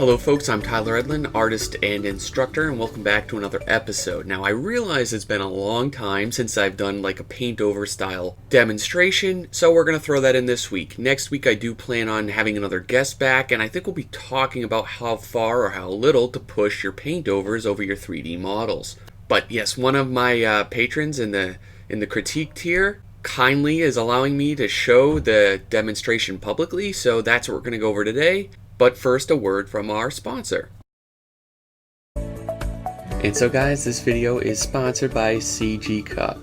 Hello folks, I'm Tyler Edlin, artist and instructor, and welcome back to another episode. Now I realize it's been a long time since I've done like a PaintOver style demonstration, so we're going to throw that in this week. Next week I do plan on having another guest back, and I think we'll be talking about how far or how little to push your PaintOvers over your 3D models. But yes, one of my patrons in the critique tier kindly is allowing me to show the demonstration publicly, so that's what we're going to go over today. But first, a word from our sponsor. And so guys, this video is sponsored by CG Cup.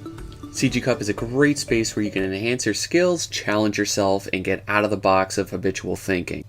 CG Cup is a great space where you can enhance your skills, challenge yourself, and get out of the box of habitual thinking.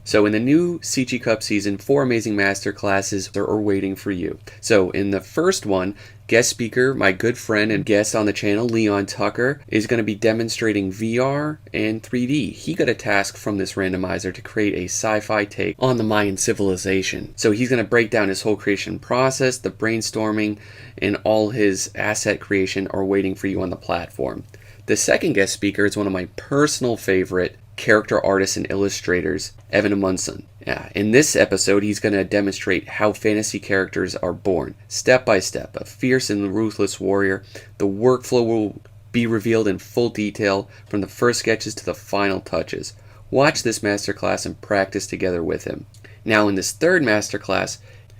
So in the new CG Cup season, 4 amazing masterclasses are waiting for you. So in the first one, guest speaker, my good friend and guest on the channel, TUKKER, is going to be demonstrating VR and 3D. He got a task from this randomizer to create a sci-fi take on the Mayan civilization. So he's going to break down his whole creation process, the brainstorming, and all his asset creation are waiting for you on the platform. The second guest speaker is one of my personal favorite character artists and illustrators, Evan Amundsen. In this episode, he's going to demonstrate how fantasy characters are born, step by step. A fierce and ruthless warrior. The workflow will be revealed in full detail from the first sketches to the final touches. Watch this masterclass and practice together with him. Now in this third masterclass,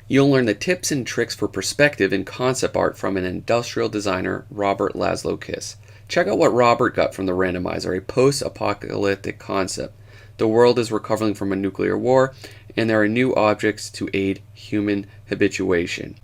you'll learn the tips and tricks for perspective and concept art from an industrial designer, Robert Laszlo Kiss. Check out what Robert got from the randomizer, a post-apocalyptic concept. The world is recovering from a nuclear war, and there are new objects to aid human habituation.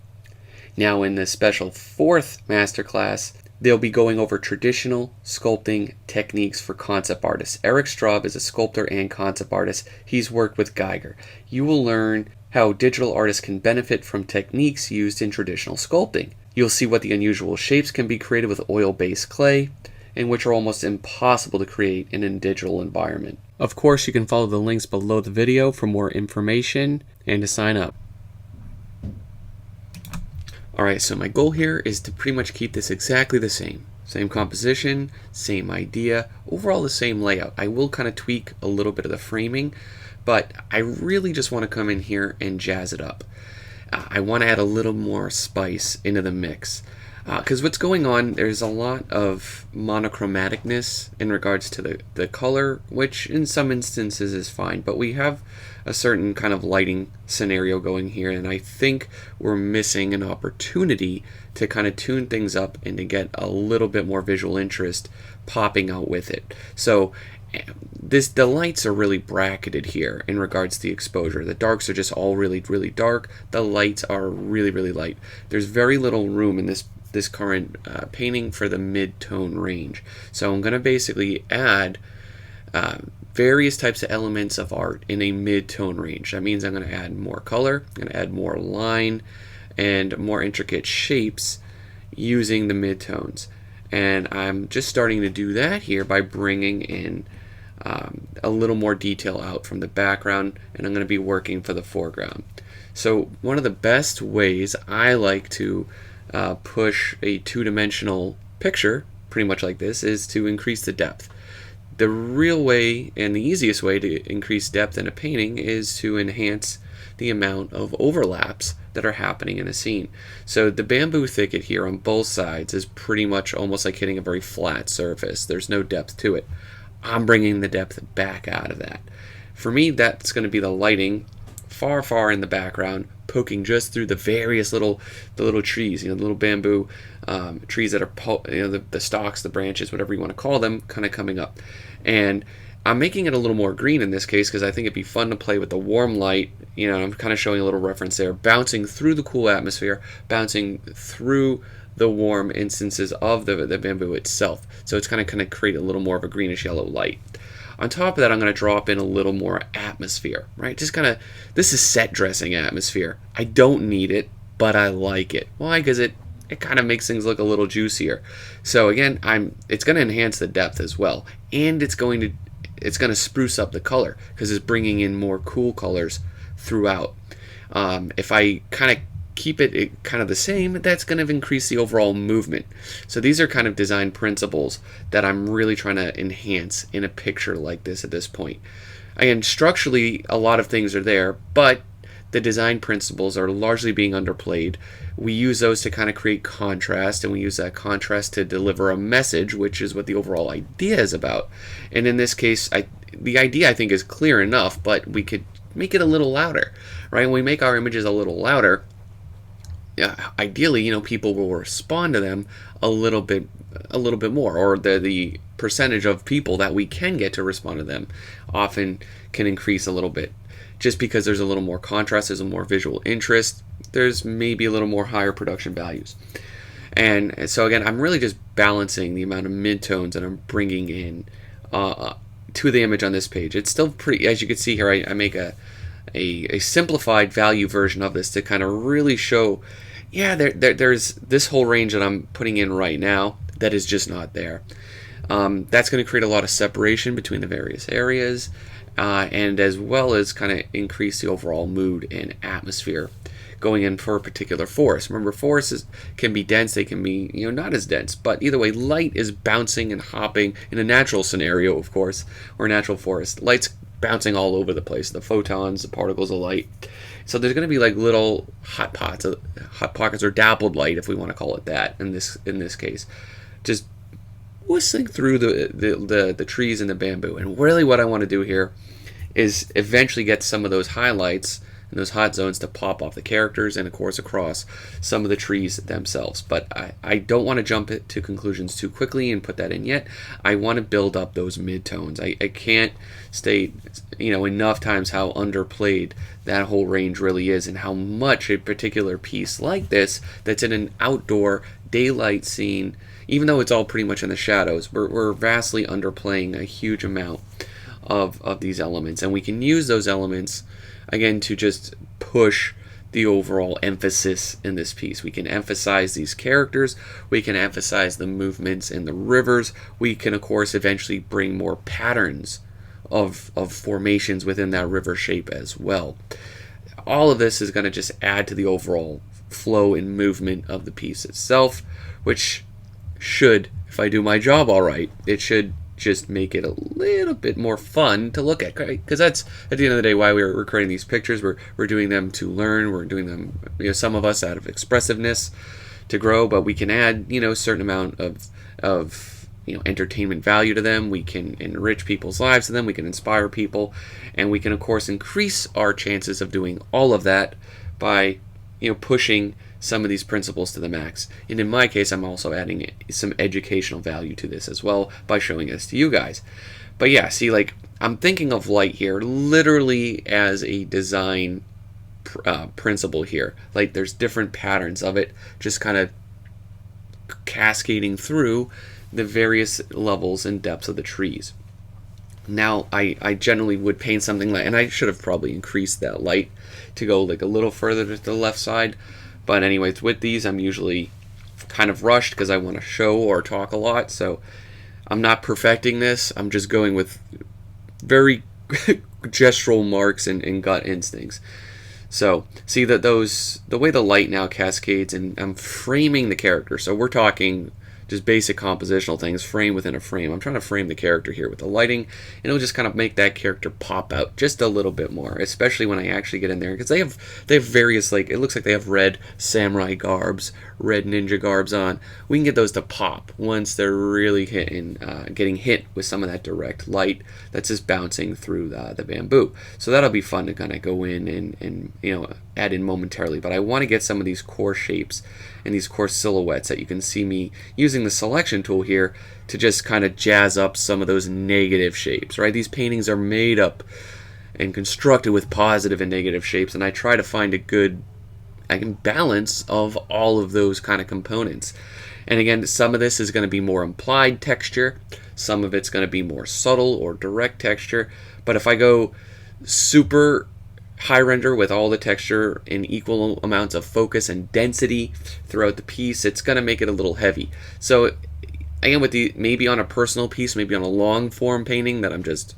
Now in the special fourth masterclass, they'll be going over traditional sculpting techniques for concept artists. Eric Straub is a sculptor and concept artist. He's worked with Geiger. You will learn how digital artists can benefit from techniques used in traditional sculpting. You'll see what the unusual shapes can be created with oil-based clay, and which are almost impossible to create in a digital environment. Of course, you can follow the links below the video for more information and to sign up. Alright, so my goal here is to pretty much keep this exactly the same. Same composition, same idea, overall the same layout. I will kind of tweak a little bit of the framing, but I really just want to come in here and jazz it up. I want to add a little more spice into the mix. Because what's going on, there's a lot of monochromaticness in regards to the color, which in some instances is fine, but we have a certain kind of lighting scenario going here, and I think we're missing an opportunity to kind of tune things up and to get a little bit more visual interest popping out with it. So the lights are really bracketed here in regards to the exposure. The darks are just all really dark. The lights are really light. There's very little room in this current painting for the mid-tone range. So I'm going to basically add various types of elements of art in a mid-tone range. That means I'm going to add more color, I'm going to add more line and more intricate shapes using the mid-tones. And I'm just starting to do that here by bringing in a little more detail out from the background, and I'm going to be working for the foreground. So one of the best ways I like to push a two-dimensional picture, pretty much like this, is to increase the depth. The real way and the easiest way to increase depth in a painting is to enhance the amount of overlaps that are happening in a scene. So the bamboo thicket here on both sides is pretty much almost like hitting a very flat surface. There's no depth to it. I'm bringing the depth back out of that. For me, that's going to be the lighting far in the background, poking just through the various little trees, the little bamboo trees that are, the stalks, the branches, whatever you want to call them, kind of coming up. And I'm making it a little more green in this case because I think it'd be fun to play with the warm light. I'm kind of showing a little reference there, bouncing through the cool atmosphere, bouncing through the warm instances of the bamboo itself. So it's kind of create a little more of a greenish yellow light. On top of that, I'm going to drop in a little more atmosphere, right? Just this is set dressing atmosphere. I don't need it, but I like it. Why? Because it kind of makes things look a little juicier. So again, it's going to enhance the depth as well, and it's going to spruce up the color because it's bringing in more cool colors throughout. If I kind of keep it kind of the same, that's going to increase the overall movement. So these are kind of design principles that I'm really trying to enhance in a picture like this at this point. Again, structurally, a lot of things are there, but the design principles are largely being underplayed. We use those to kind of create contrast, and we use that contrast to deliver a message, which is what the overall idea is about. And in this case, the idea I think is clear enough, but we could make it a little louder, right? When we make our images a little louder, ideally, people will respond to them a little bit more, or the percentage of people that we can get to respond to them often can increase a little bit. Just because there's a little more contrast, there's a more visual interest, there's maybe a little more higher production values. And so again, I'm really just balancing the amount of midtones that I'm bringing in to the image on this page. It's still pretty, as you can see here, I make a simplified value version of this to kind of really show, there's this whole range that I'm putting in right now that is just not there. That's going to create a lot of separation between the various areas, and as well as kind of increase the overall mood and atmosphere going in for a particular forest. Remember, forests can be dense, they can be not as dense, but either way, light is bouncing and hopping in a natural scenario, of course, or a natural forest. Light's bouncing all over the place, the photons, the particles of light. So there's going to be like little hot pockets or dappled light, if we want to call it that, in this case, just whistling through the trees and the bamboo. And really what I want to do here is eventually get some of those highlights and those hot zones to pop off the characters and of course across some of the trees themselves. But I don't want to jump to conclusions too quickly and put that in yet. I want to build up those midtones. I can't state enough times how underplayed that whole range really is, and how much a particular piece like this that's in an outdoor daylight scene, even though it's all pretty much in the shadows, we're vastly underplaying a huge amount of these elements. And we can use those elements again to just push the overall emphasis in this piece. We can emphasize these characters, we can emphasize the movements in the rivers, we can of course eventually bring more patterns of formations within that river shape as well. All of this is going to just add to the overall flow and movement of the piece itself, which should, if I do my job all right, it should just make it a little bit more fun to look at, right? Because that's at the end of the day why we're creating these pictures. We're doing them to learn, we're doing them, some of us out of expressiveness to grow, but we can add a certain amount of entertainment value to them. We can enrich people's lives to them, we can inspire people, and we can of course increase our chances of doing all of that by pushing some of these principles to the max. And in my case, I'm also adding some educational value to this as well by showing this to you guys. But yeah, see, like, I'm thinking of light here literally as a design principle here. Like, there's different patterns of it just kind of cascading through the various levels and depths of the trees. Now, I generally would paint something like, and I should have probably increased that light to go like a little further to the left side. But anyways, with these, I'm usually kind of rushed because I want to show or talk a lot. So I'm not perfecting this. I'm just going with very gestural marks and gut instincts. So see that the way the light now cascades, and I'm framing the character. So we're talking just basic compositional things, frame within a frame. I'm trying to frame the character here with the lighting, and it'll just kind of make that character pop out just a little bit more, especially when I actually get in there, because they have various, like, it looks like they have red samurai garbs, red ninja garbs on. We can get those to pop once they're really getting hit with some of that direct light that's just bouncing through the bamboo. So that'll be fun to kind of go in and add in momentarily. But I want to get some of these core shapes and these core silhouettes that you can see me using the selection tool here to just kind of jazz up some of those negative shapes, right? These paintings are made up and constructed with positive and negative shapes, and I try to find a good balance of all of those kind of components. And again, some of this is going to be more implied texture, some of it's going to be more subtle or direct texture. But if I go super high render with all the texture in equal amounts of focus and density throughout the piece, it's going to make it a little heavy. So again, with maybe on a personal piece, maybe on a long form painting that I'm just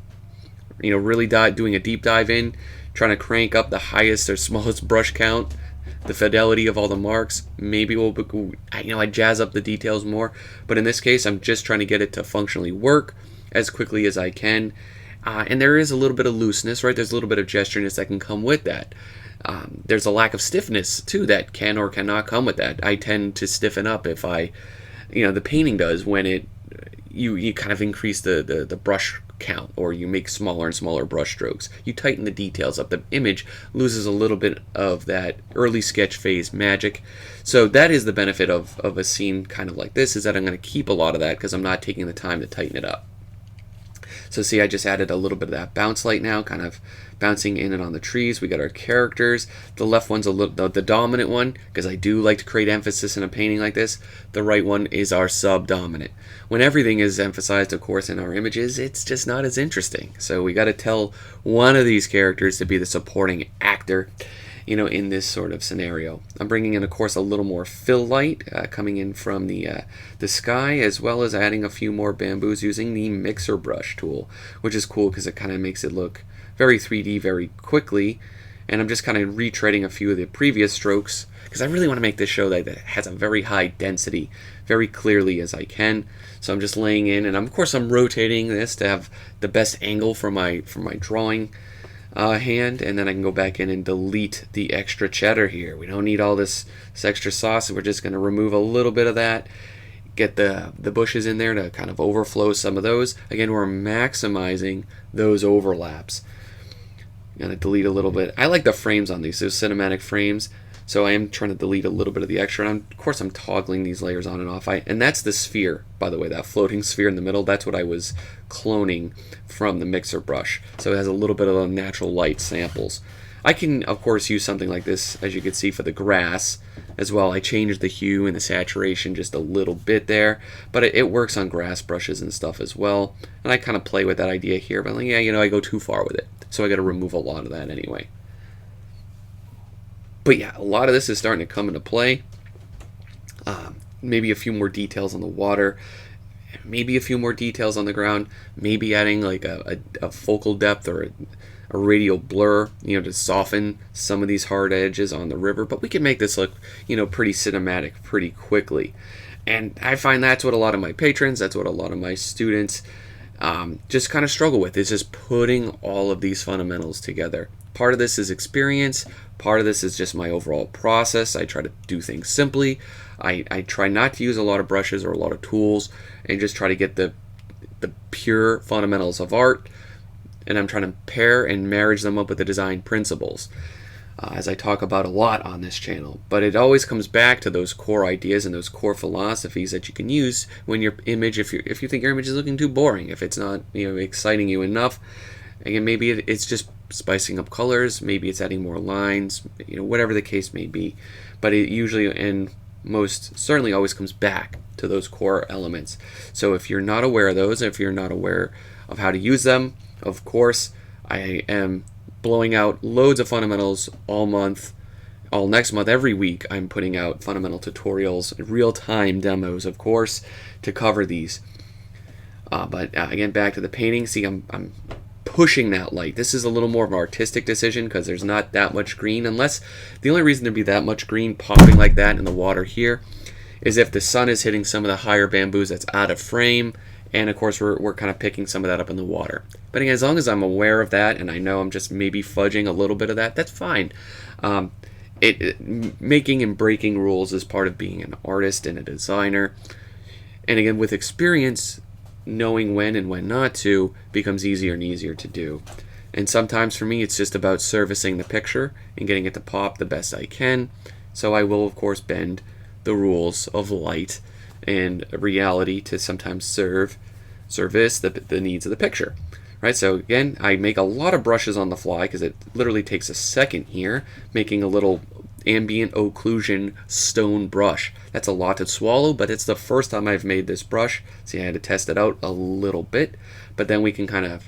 really doing a deep dive in, trying to crank up the highest or smallest brush count, the fidelity of all the marks, maybe I jazz up the details more. But in this case, I'm just trying to get it to functionally work as quickly as I can. And there is a little bit of looseness, right? There's a little bit of gestureness that can come with that. There's a lack of stiffness too that can or cannot come with that. I tend to stiffen up if the painting does when you kind of increase the brush count, or you make smaller and smaller brush strokes. You tighten the details up. The image loses a little bit of that early sketch phase magic. So that is the benefit of a scene kind of like this, is that I'm going to keep a lot of that because I'm not taking the time to tighten it up. So see, I just added a little bit of that bounce light now, kind of bouncing in and on the trees. We got our characters. The left one's the dominant one, because I do like to create emphasis in a painting like this. The right one is our subdominant. When everything is emphasized, of course, in our images, it's just not as interesting. So we got to tell one of these characters to be the supporting actor, in this sort of scenario. I'm bringing in, of course, a little more fill light coming in from the sky, as well as adding a few more bamboos using the mixer brush tool, which is cool because it kind of makes it look very 3D very quickly. And I'm just kind of retreading a few of the previous strokes because I really want to make this show that has a very high density very clearly as I can. So I'm just laying in, and of course I'm rotating this to have the best angle for my drawing hand, and then I can go back in and delete the extra cheddar here. We don't need all this extra sauce. We're just going to remove a little bit of that, get the bushes in there to kind of overflow some of those. Again, we're maximizing those overlaps. I'm going to delete a little bit. I like the frames on these cinematic frames, so I am trying to delete a little bit of the extra, and of course I'm toggling these layers on and off. And that's the sphere, by the way, that floating sphere in the middle. That's what I was cloning from the mixer brush, so it has a little bit of the natural light samples. I can, of course, use something like this, as you can see, for the grass as well. I changed the hue and the saturation just a little bit there, but it works on grass brushes and stuff as well. And I kind of play with that idea here, but I go too far with it, so I got to remove a lot of that anyway. But yeah, a lot of this is starting to come into play. Maybe a few more details on the water, maybe a few more details on the ground, maybe adding like a focal depth or a radial blur, to soften some of these hard edges on the river. But we can make this look, pretty cinematic pretty quickly. And I find that's what a lot of my patrons, that's what a lot of my students just kind of struggle with, is just putting all of these fundamentals together. Part of this is experience, part of this is just my overall process. I try to do things simply. I try not to use a lot of brushes or a lot of tools, and just try to get the pure fundamentals of art, and I'm trying to pair and marriage them up with the design principles, as I talk about a lot on this channel. But it always comes back to those core ideas and those core philosophies that you can use when your image, if you think your image is looking too boring, if it's not exciting you enough. Again, maybe it's just spicing up colors, maybe it's adding more lines, whatever the case may be. But it usually, and most certainly, always comes back to those core elements. So if you're not aware of those, if you're not aware of how to use them, of course, I am blowing out loads of fundamentals all month, all next month, every week. I'm putting out fundamental tutorials, real-time demos, of course, to cover these. But again, back to the painting. See, I'm pushing that light. This is a little more of an artistic decision because there's not that much green, unless the only reason there'd be that much green popping like that in the water here is if the sun is hitting some of the higher bamboos that's out of frame, and of course we're kind of picking some of that up in the water. But again, as long as I'm aware of that and I know I'm just maybe fudging a little bit of that, that's fine. Making and breaking rules is part of being an artist and a designer. And again, with experience, knowing when and when not to becomes easier and easier to do. And sometimes for me, it's just about servicing the picture and getting it to pop the best I can. So I will, of course, bend the rules of light and reality to sometimes service the needs of the picture. Right, so again, I make a lot of brushes on the fly because it literally takes a second here, making a little ambient occlusion stone brush. That's a lot to swallow, but it's the first time I've made this brush. See, I had to test it out a little bit, but then we can kind of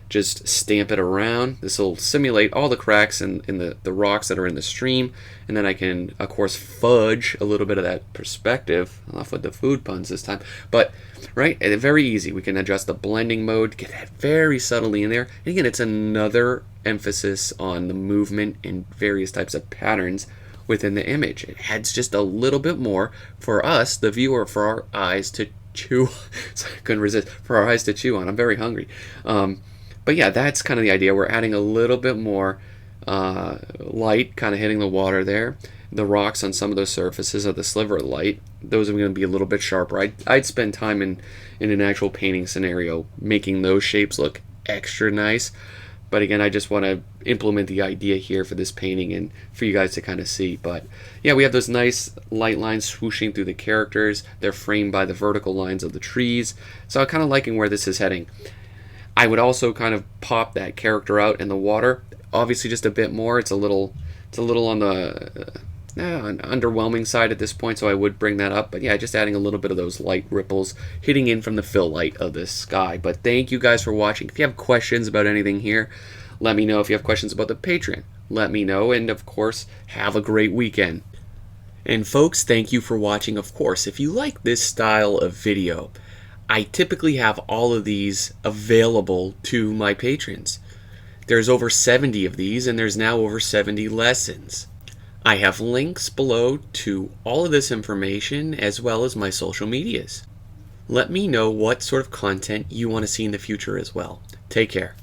just stamp it around. This will simulate all the cracks in the rocks that are in the stream, and then I can, of course, fudge a little bit of that perspective. Off with the food puns this time. But, right, and very easy. We can adjust the blending mode, get that very subtly in there. And again, it's another emphasis on the movement and various types of patterns within the image. It adds just a little bit more for us, the viewer, for our eyes to chew. So I couldn't resist. For our eyes to chew on. I'm very hungry. But yeah, that's kind of the idea. We're adding a little bit more light kind of hitting the water there. The rocks on some of those surfaces of the sliver of light, those are going to be a little bit sharper. I'd spend time in an actual painting scenario making those shapes look extra nice. But again, I just want to implement the idea here for this painting and for you guys to kind of see. But yeah, we have those nice light lines swooshing through the characters. They're framed by the vertical lines of the trees. So I'm kind of liking where this is heading. I would also kind of pop that character out in the water. Obviously just a bit more. It's a little on the underwhelming side at this point, so I would bring that up. But yeah, just adding a little bit of those light ripples hitting in from the fill light of this sky. But thank you guys for watching. If you have questions about anything here, let me know. If you have questions about the Patreon, let me know. And of course, have a great weekend. And folks, thank you for watching. Of course, if you like this style of video, I typically have all of these available to my patrons. There's over 70 of these, and there's now over 70 lessons. I have links below to all of this information as well as my social medias. Let me know what sort of content you want to see in the future as well. Take care.